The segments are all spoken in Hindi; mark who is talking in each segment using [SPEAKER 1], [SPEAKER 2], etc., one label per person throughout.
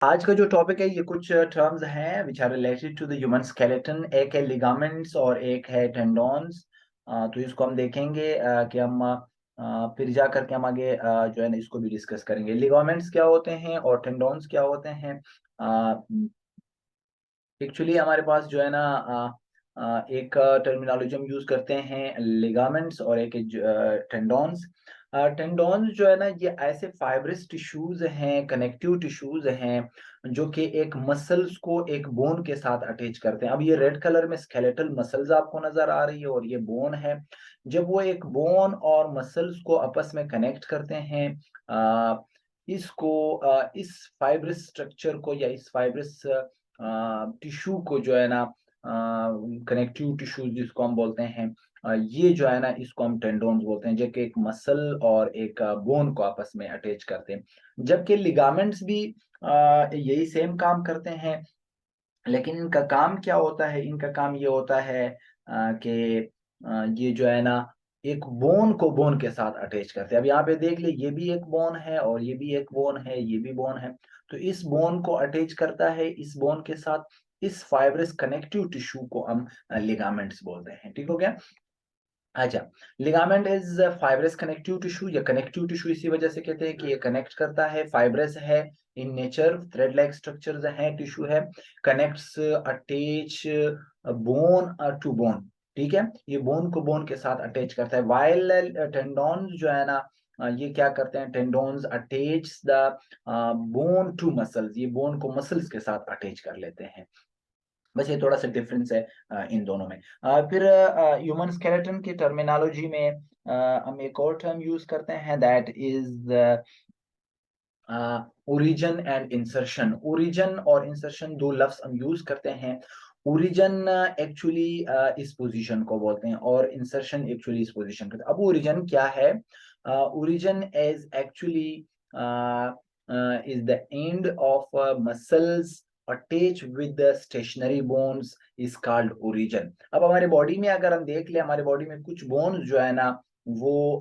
[SPEAKER 1] आज का जो टॉपिक है ये कुछ टर्म्स हैं which are related to the human skeleton. एक है लिगामेंट्स और एक है टेंडोन्स। तो इसको हम देखेंगे कि हम फिर जा करके हम आगे जो है ना इसको भी डिस्कस करेंगे। लिगामेंट्स क्या होते हैं और टेंडोन्स क्या होते हैं। एक्चुअली हमारे पास जो है ना एक टर्मिनोलॉजी हम यूज करते हैं लिगामेंट्स और एक टेंडोन्स। टेंडोन्स जो है ना ये ऐसे फाइब्रस टिश्यूज हैं, कनेक्टिव टिश्यूज हैं जो कि एक मसल्स को एक बोन के साथ अटैच करते हैं। अब ये रेड कलर में स्केलेटल मसल्स आपको नजर आ रही है और ये बोन है। जब वो एक बोन और मसल्स को आपस में कनेक्ट करते हैं, अ, इस फाइब्रस स्ट्रक्चर को या इस फाइब्रस टिश्यू को जो है ना, कनेक्टिव टिश्यू जिसको हम बोलते हैं, ये जो है ना इसको हम टेंडोन्स बोलते हैं, जो कि एक मसल और एक बोन को आपस में अटैच करते हैं। जबकि लिगामेंट्स भी यही सेम काम करते हैं, लेकिन इनका काम क्या होता है? इनका काम ये होता है कि ये जो है ना एक बोन को बोन के साथ अटैच करते हैं। अब यहाँ पे देख ले, ये भी एक बोन है और ये भी एक बोन है, ये भी बोन है। तो इस बोन को अटैच करता है इस बोन के साथ इस फाइब्रस कनेक्टिव टिश्यू को हम लिगामेंट्स बोलते हैं। ठीक हो गया? अच्छा, ligament is fibrous connective tissue या कनेक्टिव टिश्यू इसी वजह से कहते हैं कि ये कनेक्ट करता है, फाइब्रस है in nature, thread like structures है, टिश्यू है, connects, attach bone to bone. ठीक है, ये बोन को बोन के साथ अटैच करता है। वाइल टेंडोन्स जो है ना, ये क्या करते हैं? Tendons attach the bone to muscles, ये बोन को मसल्स के साथ अटैच कर लेते हैं। बस ये थोड़ा सा डिफरेंस है इन दोनों में। फिर ह्यूमन स्केलेटन की टर्मिनोलॉजी में हम एक और टर्म यूज करते हैं, that is origin and insertion. Origin और इंसर्शन दो लफ्ज हम यूज करते हैं। ओरिजिन एक्चुअली इस पोजीशन को बोलते हैं और इंसर्शन एक्चुअली इस पोजीशन को। अब ओरिजिन क्या है? Origin is actually is the end of muscles attached with the stationary bones is called origin। अब हमारे बॉडी में अगर हम देख ले, हमारे बॉडी में कुछ बोन्स जो है ना वो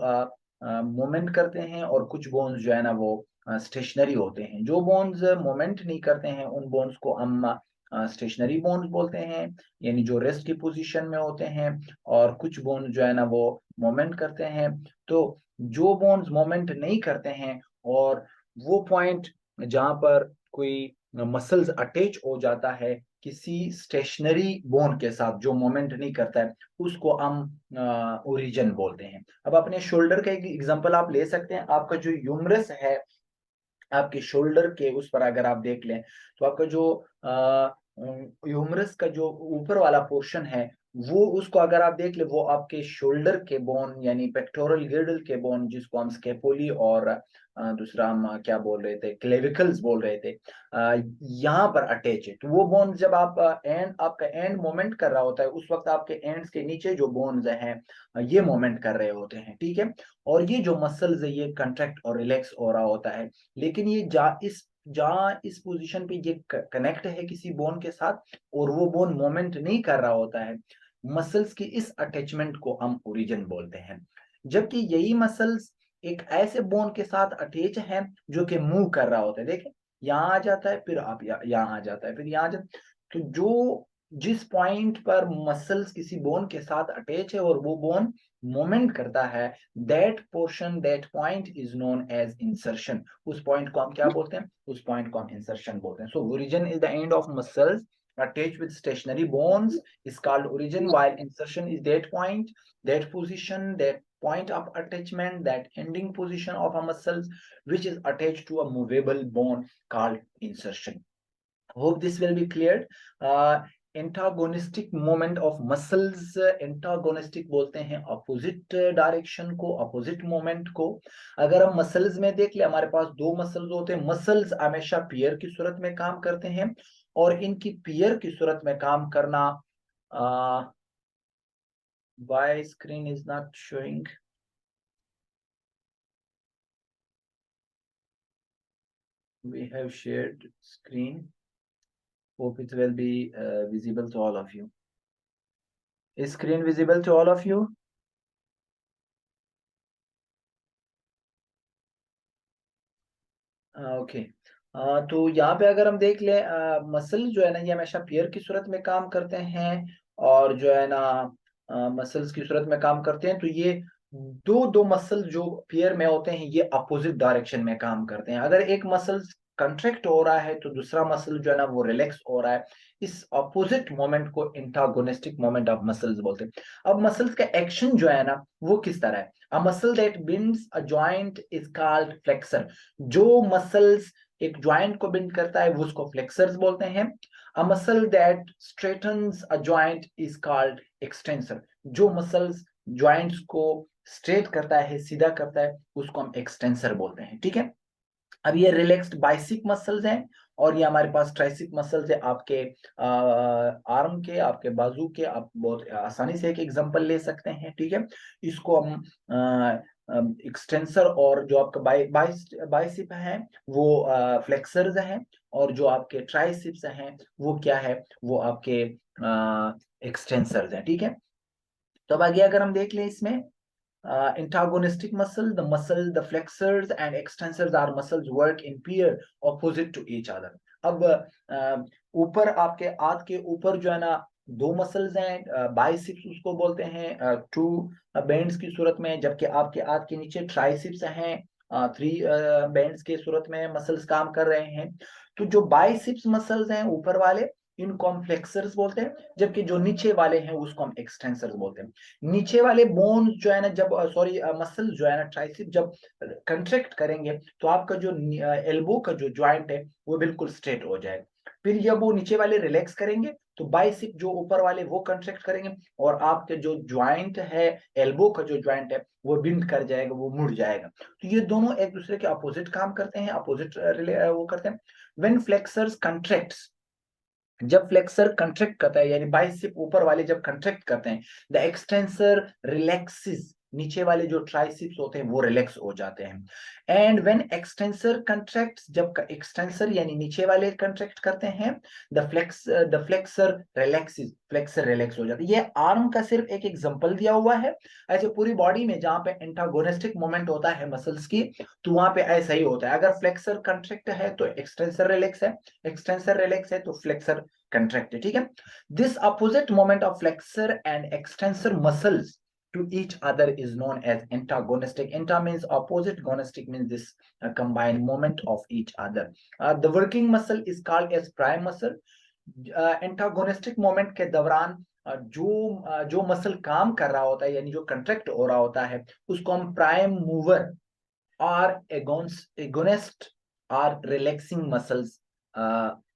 [SPEAKER 1] मूवमेंट करते हैं और कुछ बोन्स जो है ना वो स्टेशनरी होते हैं। जो बोन्स मूवमेंट नहीं करते हैं उन बोन्स को हम स्टेशनरी बोन्स बोलते हैं, यानी जो रेस्ट की पोजीशन में होते हैं। और कुछ बोन्स जो है ना वो मूवमेंट करते हैं। तो जो बोन्स मूवमेंट नहीं करते हैं और वो पॉइंट जहां पर कोई मसल्स अटैच हो जाता है किसी स्टेशनरी बोन के साथ जो मूवमेंट नहीं करता है, उसको हम ओरिजिन बोलते हैं। अब अपने शोल्डर का एक एग्जांपल आप ले सकते हैं। आपका जो ह्यूमरस है, आपके शोल्डर के उस पर अगर आप देख लें, तो आपका जो ह्यूमरस का जो ऊपर वाला पोर्शन है, वो उसको अगर आप देख ले, वो आपके शोल्डर के बोन यानी पेक्टोरल गिर्डल के बोन, जिसको हम स्केपोली और दूसरा हम क्या बोल रहे थे, क्लेविकल्स बोल रहे थे, यहाँ पर अटैच है। तो वो बोन जब आप आपका एंड मोमेंट कर रहा होता है, उस वक्त आपके एंड्स के नीचे जो बोन्स हैं ये मोमेंट कर रहे होते हैं। ठीक है, और ये जो मसल्स है ये कंट्रैक्ट और रिलैक्स हो रहा होता है। लेकिन ये जहाँ इस पोजीशन पे ये कनेक्ट है किसी बोन के साथ और वो बोन मोमेंट नहीं कर रहा होता है, मसल्स की इस अटैचमेंट को हम ओरिजिन बोलते हैं। जबकि यही मसल्स एक ऐसे बोन के साथ अटैच है जो कि मूव कर रहा होता है। देखें, यहाँ आ जाता है, फिर आप यहाँ आ जाता है, फिर यहाँ आ जाता है। तो जो जिस पॉइंट पर मसल्स किसी बोन के साथ अटैच है और वो बोन मोमेंट करता है, that portion, that point is known as insertion. उस पॉइंट को हम क्या बोलते हैं? उस पॉइंट को हम इंसर्शन बोलते हैं। So origin is the end of muscles attached with stationary bones is called origin, while insertion is that point, that position, that point of attachment, that ending position of a muscles which is attached to a movable bone called insertion. Hope this will be cleared. Antagonistic moment of muscles, antagonistic बोलते हैं अपोजिट डायरेक्शन को, अपोजिट मोमेंट को। अगर हम मसल्स में देख ले, हमारे पास दो मसल्स होते हैं। मसल्स हमेशा पेयर की सूरत में काम करते हैं और इनकी पेयर की सूरत में काम करना, why screen is not showing? We have shared screen. Hope it will be visible to all of you. Is screen visible to all of you? Okay. तो यहाँ पे अगर हम देख ले, मसल जो है ना ये हमेशा पेयर की सूरत में काम करते हैं, और जो है ना मसल्स की सूरत में काम करते हैं। तो ये दो दो मसल जो पेयर में होते हैं ये अपोजिट डायरेक्शन में काम करते हैं। अगर एक मसल कंट्रैक्ट हो रहा है तो दूसरा मसल जो है ना वो रिलैक्स हो रहा है। इस अपोजिट मोमेंट को एंटागोनिस्टिक मोमेंट ऑफ मसल्स बोलते हैं। अब मसल्स का एक्शन जो है ना वो किस तरह है। A muscle that binds a joint is called flexor. जो मसल्स एक ज्वाइंट को बिंड करता है वो उसको फ्लेक्सर्स बोलते हैं। A muscle that straightens a joint is called extensor. जो मसल्स ज्वाइंट्स को स्ट्रेट करता है, सीधा करता है, उसको हम एक्सटेंसर बोलते हैं। ठीक है। अब ये रिलैक्स्ड बाइसिक मसल्स हैं, और ये हमारे पास ट्राइसिक मसल्स है आपके आर्म के, आपके बाजू के। आप बहुत आसानी से एक एग्जांपल ले सकते हैं। ठीक है। इसको हम एक्सटेंसर, और जो आपका बाइसिप है वो फ्लेक्सर्स हैं, और जो आपके ट्राइसिप्स हैं वो क्या है, वो आपके एक्सटेंसर्स हैं। ठीक है। तो अब आगे अगर हम देख लें इसमें, antagonistic muscle, the flexors and extensors are muscles work in pair opposite to each other. अब ऊपर आपके हाथ के ऊपर जो है ना दो मसल्स हैं, बाइसिप्स उसको बोलते हैं टू बैंड्स की सूरत में, जबकि आपके हाथ के नीचे ट्राइसिप्स हैं थ्री बैंड्स के सूरत में मसल्स काम कर रहे हैं। तो जो बाइसिप्स मसल्स हैं ऊपर वाले, इनको हम फ्लेक्सर्स बोलते हैं, जबकि जो नीचे वाले हैं उसको हम एक्सटेंसर्स बोलते हैं। नीचे वाले बोन जो है ना, जब सॉरी मसल जो है ना ट्राइसिप जब कंट्रैक्ट करेंगे तो आपका जो एल्बो का जो ज्वाइंट है वो बिल्कुल स्ट्रेट हो जाएगा। फिर जब वो नीचे वाले रिलैक्स करेंगे तो बाइसिप जो ऊपर वाले वो कंट्रैक्ट करेंगे, और आपके जो ज्वाइंट है, एल्बो का जो ज्वाइंट है वो बिंड कर जाएगा, वो मुड़ जाएगा। तो ये दोनों एक दूसरे के अपोजिट काम करते हैं, अपोजिट वो करते हैं। व्हेन फ्लेक्सर्स कंट्रैक्ट्स, जब फ्लेक्सर कंट्रैक्ट करता है यानी बाइसेप ऊपर वाले जब कंट्रैक्ट करते हैं, द एक्सटेंसर रिलैक्सेस, नीचे वाले जो ट्राइसेप्स होते हैं वो रिलैक्स हो जाते हैं। एंड व्हेन एक्सटेंसर कंट्रैक्ट्स, जब एक्सटेंसर यानी नीचे वाले कंट्रैक्ट करते हैं, the flexor relaxes, flexor relax हो जाता है। ये आर्म का सिर्फ एक एग्जांपल दिया हुआ है। ऐसे पूरी बॉडी में जहां पे एंटागोनिस्टिक मोमेंट होता है मसल्स की, तो वहां पे ऐसा ही होता है। अगर फ्लेक्सर कंट्रैक्ट है तो एक्सटेंसर रिलैक्स है, एक्सटेंसर रिलैक्स है तो फ्लेक्सर कंट्रैक्ट है। ठीक है। This opposite moment of flexor and extensor muscles to each other is known as antagonistic. Anta means opposite, gonistic means this combined moment of each other. The working muscle is called as prime muscle. Antagonistic moment के दौरान जो मसल काम कर रहा होता है यानी जो कंट्रैक्ट हो रहा होता है उसको हम प्राइम मूवर और एगोनिस्ट और relaxing muscles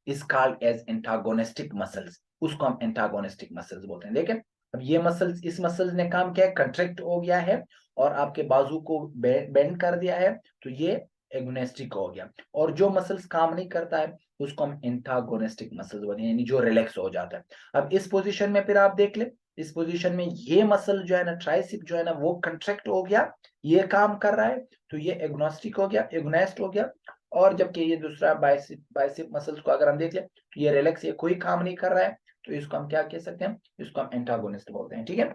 [SPEAKER 1] is called as antagonistic muscles. उसको हम एंटागोनिस्टिक मसल्स बोलते हैं। देखें, अब ये मसल्स, इस मसल्स ने काम किया है, कंट्रैक्ट हो गया है और आपके बाजू को बेंड कर दिया है, तो ये एगोनिस्टिक हो गया। और जो मसल्स काम नहीं करता है उसको हम एंटागोनिस्टिक मसल्स बोलते हैं, यानी जो रिलैक्स हो जाता है। अब इस पोजीशन में फिर आप देख ले, इस पोजीशन में ये मसल जो है ना ट्राइसिप जो है ना वो कंट्रैक्ट हो गया, ये काम कर रहा है, तो ये एग्नोस्टिक हो गया, एग्नेस्ट हो गया। और जबकि ये दूसरा बाइसिप बाइसिप मसल्स को अगर हम देख ले तो ये रिलैक्स, ये कोई काम नहीं कर रहा है, तो इसको हम क्या कह सकते हैं, इसको हम एंटागोनिस्ट बोलते हैं। ठीक है।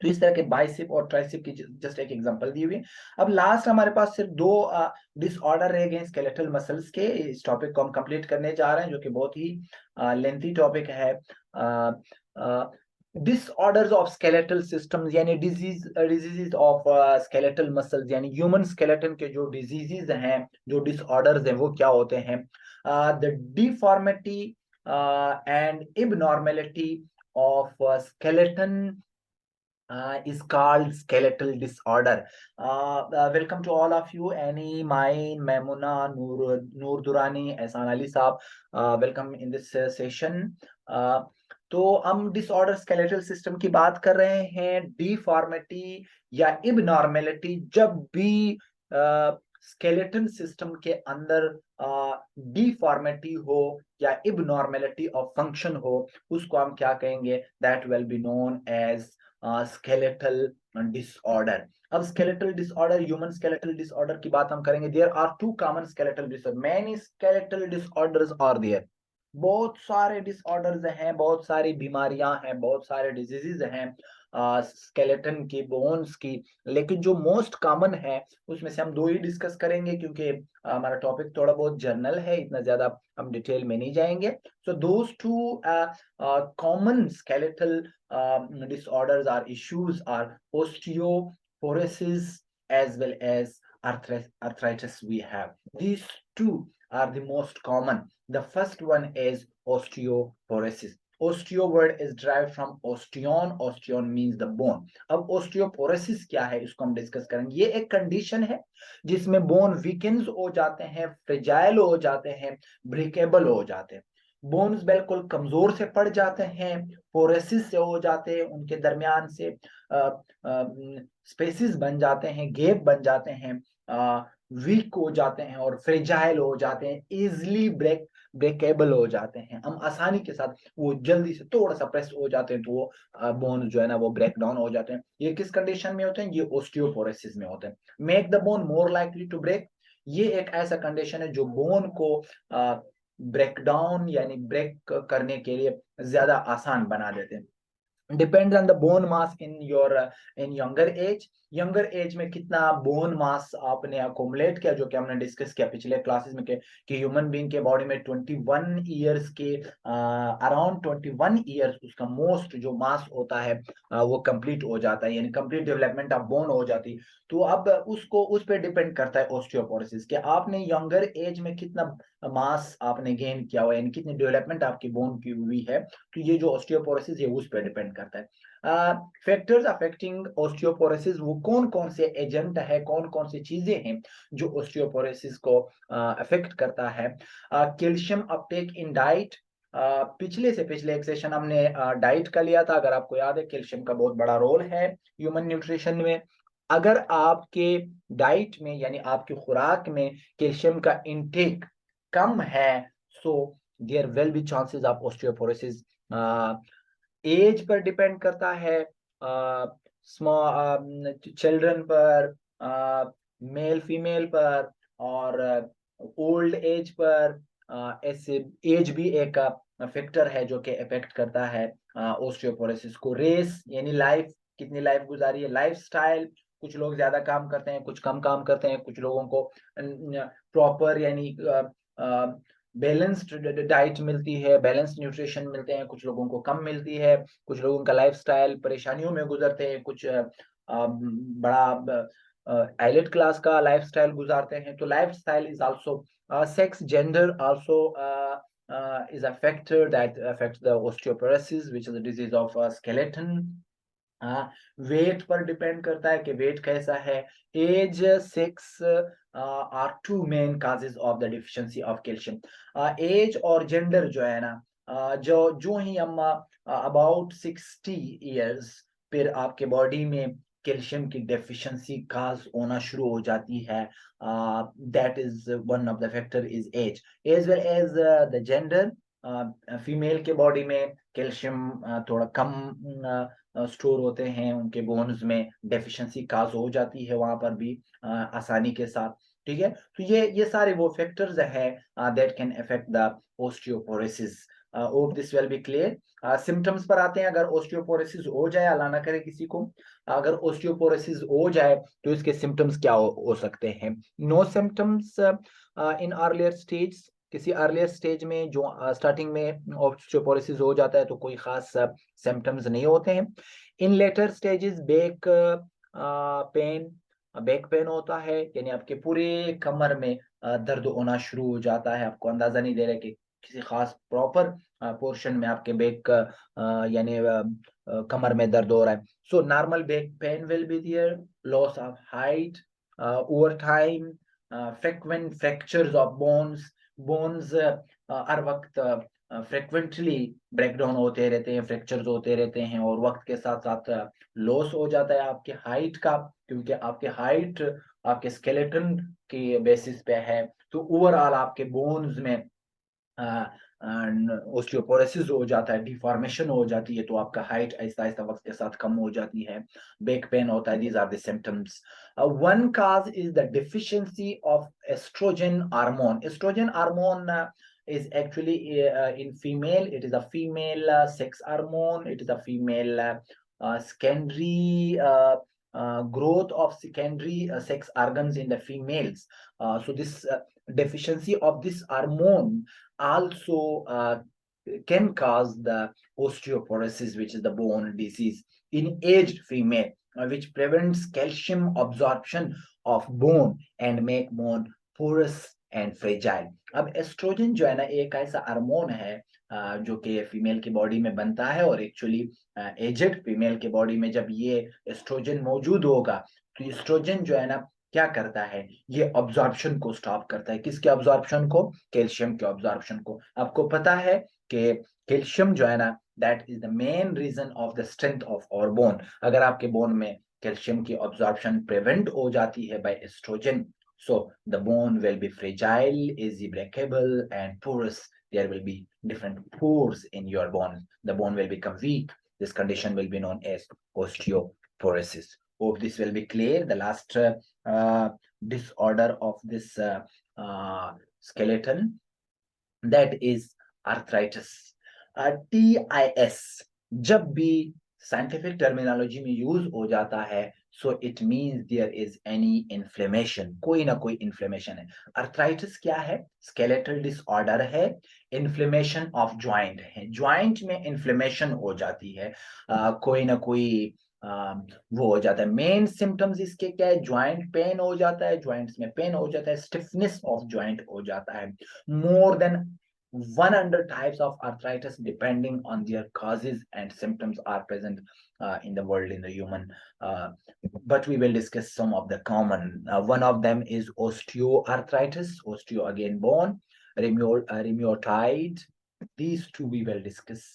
[SPEAKER 1] तो इस तरह के बाइसिप और ट्राइसिप की जस्ट एक एग्जांपल दी हुई है। अब लास्ट हमारे पास सिर्फ दो डिसऑर्डर रह गए स्केलेटल मसल्स के। इस टॉपिक को हम कंप्लीट करने जा रहे हैं जो कि बहुत ही लेंथी टॉपिक है। डिसऑर्डर्स ऑफ स्केलेटल सिस्टम्स यानी डिजीजेस ऑफ स्केलेटल मसल्स, यानी ह्यूमन स्केलेटन के जो डिजीजेस हैं, जो डिसऑर्डर्स हैं वो क्या होते हैं। The deformity and abnormality of skeleton is called skeletal disorder. Welcome to all of you, Annie, Main, Memuna, Noor Durani, Ehsan Ali Saab. Welcome in this session. तो हम डिसऑर्डर स्केलेटल सिस्टम की बात कर रहे हैं। डिफॉर्मिटी या इबनॉर्मेलिटी जब भी स्केलेटन सिस्टम के अंदर डिफॉर्मिटी हो या इबनॉर्मेलिटी ऑफ फंक्शन हो, उसको हम क्या कहेंगे, that will be known as skeletal disorder. अब skeletal disorder, human skeletal disorder की बात हम करेंगे। There are two common skeletal disorder. Many skeletal disorders are there. बहुत सारे डिसऑर्डर्स हैं, बहुत सारी बीमारियां हैं, बहुत सारे डिजीजेज हैं स्केलेटन की, बोन्स की। लेकिन जो मोस्ट कॉमन है उसमें से हम दो ही डिस्कस करेंगे, क्योंकि हमारा टॉपिक थोड़ा बहुत जनरल है, इतना ज्यादा हम डिटेल में नहीं जाएंगे। So those two common skeletal disorders or issues are osteoporosis as well as arthritis we have. These two are the most common. The first one is osteoporosis. Osteo word is derived from osteon. Osteon means the bone. अब osteoporosis क्या है इसको हम डिस्कस करेंगे। ये एक कंडीशन है जिसमें बोन वीकेंस हो जाते हैं, फ्रेजाइल हो जाते हैं, ब्रेकेबल हो जाते हैं। बोन्स बिल्कुल कमजोर से पड़ जाते हैं, पोरेसिस से हो जाते हैं, उनके दरमियान से स्पेसिस बन जाते हैं, गैप बन जाते हैं, वीक हो जाते हैं और फ्रेजाइल हो जाते हैं, इजिली ब्रेकेबल हो जाते हैं। हम आसानी के साथ वो जल्दी से थोड़ा सा प्रेस हो जाते हैं तो वो बोन जो है ना वो ब्रेक डाउन हो जाते हैं। ये किस कंडीशन में होते हैं? ये ओस्टियोपोरोसिस में होते हैं। Make the bone more likely to break, ये एक ऐसा कंडीशन है जो बोन को ब्रेक डाउन यानी ब्रेक करने के लिए ज्यादा आसान बना देते हैं। Depends on the bone mass in your in younger age. Younger age में कितना बोन मास आपने अकोमुलेट किया, जो कि हमने डिस्कस किया पिछले क्लासेस में कि ह्यूमन बीइंग के बॉडी में 21 ईयर्स के अराउंड 21 ईयर्स उसका मोस्ट जो मास होता है वो कंप्लीट हो जाता है, यानी कंप्लीट डेवलपमेंट ऑफ बोन हो जाती है। तो अब उसको उस पर डिपेंड करता है ओस्टियोपोरोसिस कि आपने यंगर एज में कितना मास आपने गेन किया हुआ है, यानी कितनी डेवलपमेंट आपकी बोन की हुई है। तो ये जो ऑस्टियोपोरोसिस है उस पर डिपेंड करता है। फैक्टर्स अफेक्टिंग ऑस्टियोपोरोसिस, वो कौन कौन से एजेंट है, कौन कौन सी चीजें हैं जो ऑस्टियोपोरोसिस को अफेक्ट करता है। कैल्शियम अपटेक इन डाइट, पिछले एक सेशन हमने डाइट का लिया था, अगर आपको याद है कैल्शियम का बहुत बड़ा रोल है ह्यूमन न्यूट्रिशन में। अगर आपके डाइट में यानी आपकी खुराक में कैल्शियम का इंटेक कम है, so there will be chances of osteoporosis. Age पर डिपेंड करता है, स्मॉल चिल्ड्रन पर, मेल फीमेल पर और ओल्ड एज पर। ऐसे एज भी एक फैक्टर है जो कि अफेक्ट करता है ओस्टियोपोरोसिस को। रेस यानी लाइफ, कितनी लाइफ गुजारी है, लाइफ स्टाइल, कुछ लोग ज्यादा काम करते हैं, कुछ कम काम करते हैं, कुछ लोगों को प्रॉपर यानी बैलेंस्ड डाइट मिलती है, बैलेंस्ड न्यूट्रिशन मिलते हैं, कुछ लोगों को कम मिलती है, कुछ लोगों का लाइफस्टाइल परेशानियों में गुजरते हैं, कुछ बड़ा एलिट क्लास का लाइफस्टाइल गुजारते हैं। तो lifestyle is also, sex gender also is a factor that affects the osteoporosis, which is a disease of skeleton. Weight पर डिपेंड करता है कि वेट कैसा है। Age, sex are two main causes of the deficiency of calcium. Age और जेंडर जो है ना, जो जो ही हम अबाउट 60 ईयर्स फिर आपके बॉडी में कैल्शियम की डेफिशिएंसी काज होना शुरू हो जाती है। That is one of the factor is as well as the gender. Female के बॉडी में कैल्शियम थोड़ा कम स्टोर होते हैं, उनके बोन्स में डेफिशिएंसी काज हो जाती है वहां पर भी आसानी के साथ। ठीक है, तो ये सारे वो फैक्टर्स है that can affect the osteoporosis. Hope this will be clear. Symptoms पर आते हैं। अगर ओस्टियोपोरोसिस हो जाए, अल्लाह ना करे किसी को, अगर ओस्टियोपोरोसिस हो जाए तो इसके सिम्टम्स क्या हो सकते हैं? No symptoms in earlier stage, किसी अर्लियर स्टेज में जो स्टार्टिंग में ऑस्टियोपोरोसिस हो जाता है तो कोई खास सिम्टम्स नहीं होते हैं। In later stages back pain, back pain होता है, यानी आपके पूरे कमर में दर्द होना शुरू हो जाता है, आपको अंदाजा नहीं दे रहा कि किसी खास प्रॉपर पोर्शन में आपके बैक यानी कमर में दर्द हो रहा है। So normal back pain will be there, loss of height over time, frequent fractures of bones, bones हर वक्त फ्रिक्वेंटली ब्रेकडाउन होते रहते हैं, फ्रैक्चर्स होते रहते हैं, और वक्त के साथ साथ लॉस हो जाता है आपके हाइट का, क्योंकि आपके हाइट आपके स्केलेटन के बेसिस पे है। तो ओवरऑल आपके बोन्स में ओस्टियोपोरोसिस हो जाता है, डिफॉर्मेशन हो जाती है, तो आपका हाइट आहिस्ता आहिस्ता वक्त के साथ कम हो जाती है, बैक पेन होता है। These are the symptoms. One cause is the deficiency of estrogen hormone. Estrogen hormone is actually in female. It is a female sex hormone. It is a female secondary growth of secondary sex organs in the females. So this deficiency of this hormone also can cause the osteoporosis, which is the bone disease in aged female, which prevents calcium absorption of bone and make bone porous and fragile. अब एस्ट्रोजन जो है ना एक ऐसा हार्मोन है जो कि फीमेल की बॉडी में बनता है, और एक्चुअली एजेड फीमेल के बॉडी में जब ये एस्ट्रोजन मौजूद होगा तो एस्ट्रोजन जो है ना क्या करता है, ये अब्जॉर्प्शन को स्टॉप करता है. किसके अब्जॉर्प्शन को? कैल्शियम के अब्जॉर्प्शन को. आपको पता है कि कैल्शियम जो है ना that is the main reason of the strength of our bone. अगर आपके बोन में कैल्शियम की अब्जॉर्प्शन प्रिवेंट हो जाती है by estrogen, so the bone will be fragile, easy breakable and porous. There will be different pores in your bone. The bone will become weak. This condition will be known as osteoporosis. Hope this will be clear. The last disorder of this skeleton, that is arthritis. TIS जब भी साइंटिफिक टर्मिनोलॉजी में यूज हो जाता है, so it means there is any inflammation, कोई ना कोई इन्फ्लेमेशन है. अर्थराइटिस क्या है? स्केलेटल डिसऑर्डर है, इन्फ्लेमेशन ऑफ जॉइंट है, जॉइंट में इन्फ्लेमेशन हो जाती है, कोई ना कोई वो हो जाता है. मेन सिम्टम्स इसके क्या है? ज्वाइंट पेन हो जाता है, ज्वाइंट्स में पेन हो जाता है, स्टिफनेस ऑफ ज्वाइंट हो जाता है. More than 100 types of arthritis depending on their causes and symptoms are present in the world, in the human, but we will discuss some of the common. One of them is osteoarthritis, osteo again bone, rheumatoid. These two we will discuss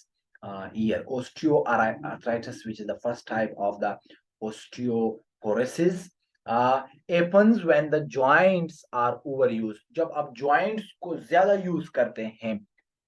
[SPEAKER 1] here. Osteoarthritis, which is the first type of the osteoporosis, happens when the joints are overused. जब आप joints को ज्यादा यूज करते हैं,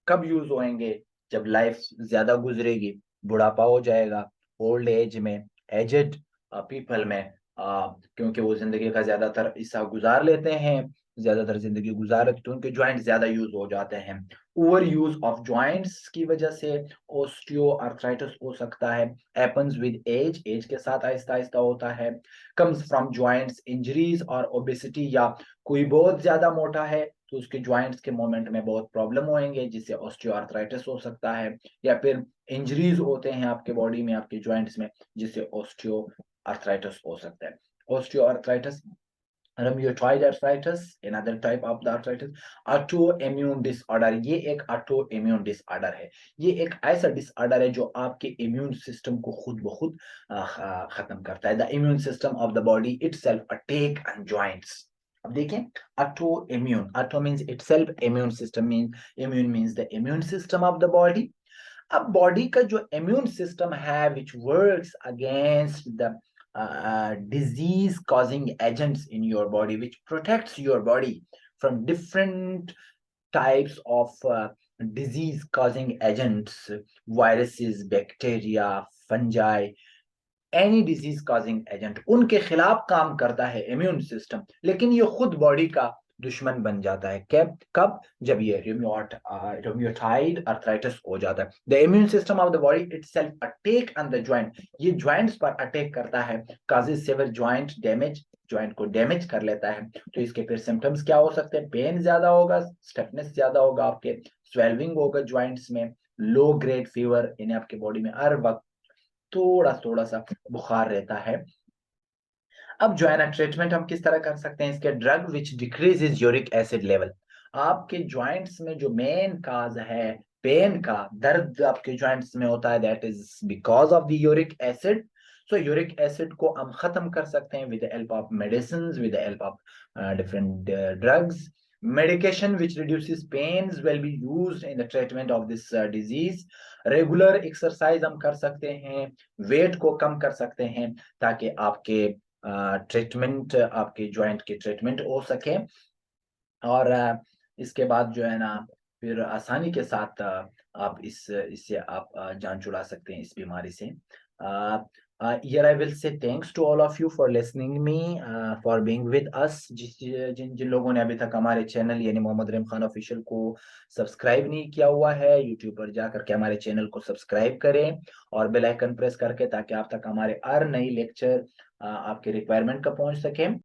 [SPEAKER 1] कब यूज होंगे? जब लाइफ ज्यादा गुजरेगी, बुढ़ापा हो जाएगा, ओल्ड एज में, एजेड पीपल में, क्योंकि वो जिंदगी का ज्यादातर हिस्सा गुजार लेते हैं, ज्यादातर जिंदगी गुजार तो उनके ज्वाइंट ज्यादा यूज हो जाते हैं. ओवर यूज ऑफ ज्वाइंट्स की वजह से ओस्टियोआर्थराइटिस हो सकता है. हैपेंस विद एज, एज के साथ आहिस्ता आहिस्ता होता है. कम्स फ्रॉम ज्वाइंट्स इंजरीज और ओबेसिटी, या कोई बहुत ज्यादा मोटा है तो उसके ज्वाइंट्स के मोमेंट में बहुत प्रॉब्लम होंगे जिससे ऑस्टियोआर्थराइटिस हो सकता है, या फिर इंजरीज होते हैं आपके बॉडी में, आपके ज्वाइंट्स में, जिससे ऑस्टियोआर्थराइटिस हो सकता है. Osteoarthritis, rheumatoid arthritis, another type of the arthritis. autoimmune disorder, ये एक autoimmune disorder है. ये एक ऐसा डिसऑर्डर है जो आपके इम्यून सिस्टम को खुद ब खुद खत्म करता है. The immune system of the body itself attack on joints. अब देखें, autoimmune, auto means itself, immune system means, immune means the immune system of the body. अब बॉडी का जो इम्यून सिस्टम है which works against the disease causing agents in your body, which protects your body from different types of disease causing agents, viruses, bacteria, fungi, any disease causing agent, उनके खिलाफ काम करता है इम्यून सिस्टम. लेकिन ये खुद बॉडी का दुश्मन बन जाता है. कब? जब ये rheumatoid arthritis हो जाता है. The immune system of the body itself attack on the joint, ये जॉइंट्स पर अटैक करता है, causes severe joint damage, joint को डैमेज कर लेता है. तो इसके फिर सिम्टम्स क्या हो सकते हैं? पेन ज्यादा होगा, स्टिफनेस ज्यादा होगा, आपके स्वेलिंग होगा ज्वाइंट्स में, लो ग्रेड फीवर, यानी आपके बॉडी में हर वक्त थोड़ा सा बुखार रहता है. अब जो है ना ट्रीटमेंट हम किस तरह कर सकते हैं इसके? Drug which decreases uric acid level. आपके ज्वाइंट्स में जो मेन काज है पेन का, दर्द आपके ज्वाइंट्स में होता है, that is because of the uric acid. So uric acid को हम खत्म कर सकते हैं with the help of medicines, with the help of different drugs. Medication which reduces pains will be used in the treatment of this disease. Regular exercise हम कर सकते हैं, वेट को कम कर सकते हैं ताकि आपके ट्रीटमेंट, आपके जॉइंट के ट्रीटमेंट हो सके. और इसके बाद जो है ना फिर आसानी के साथ आप इससे आप जान छुड़ा सकते हैं इस बीमारी से. Here I will say thanks to all of you for listening me, for being with us. जिन जिन लोगों ने अभी तक हमारे चैनल यानी मोहम्मद रेम खान ऑफिशियल को सब्सक्राइब नहीं किया हुआ है, यूट्यूब पर जा करके हमारे चैनल को सब्सक्राइब करें और बेल आइकन प्रेस करके, ताकि आप तक हमारे हर नई लेक्चर आपके रिक्वायरमेंट का पहुंच सके।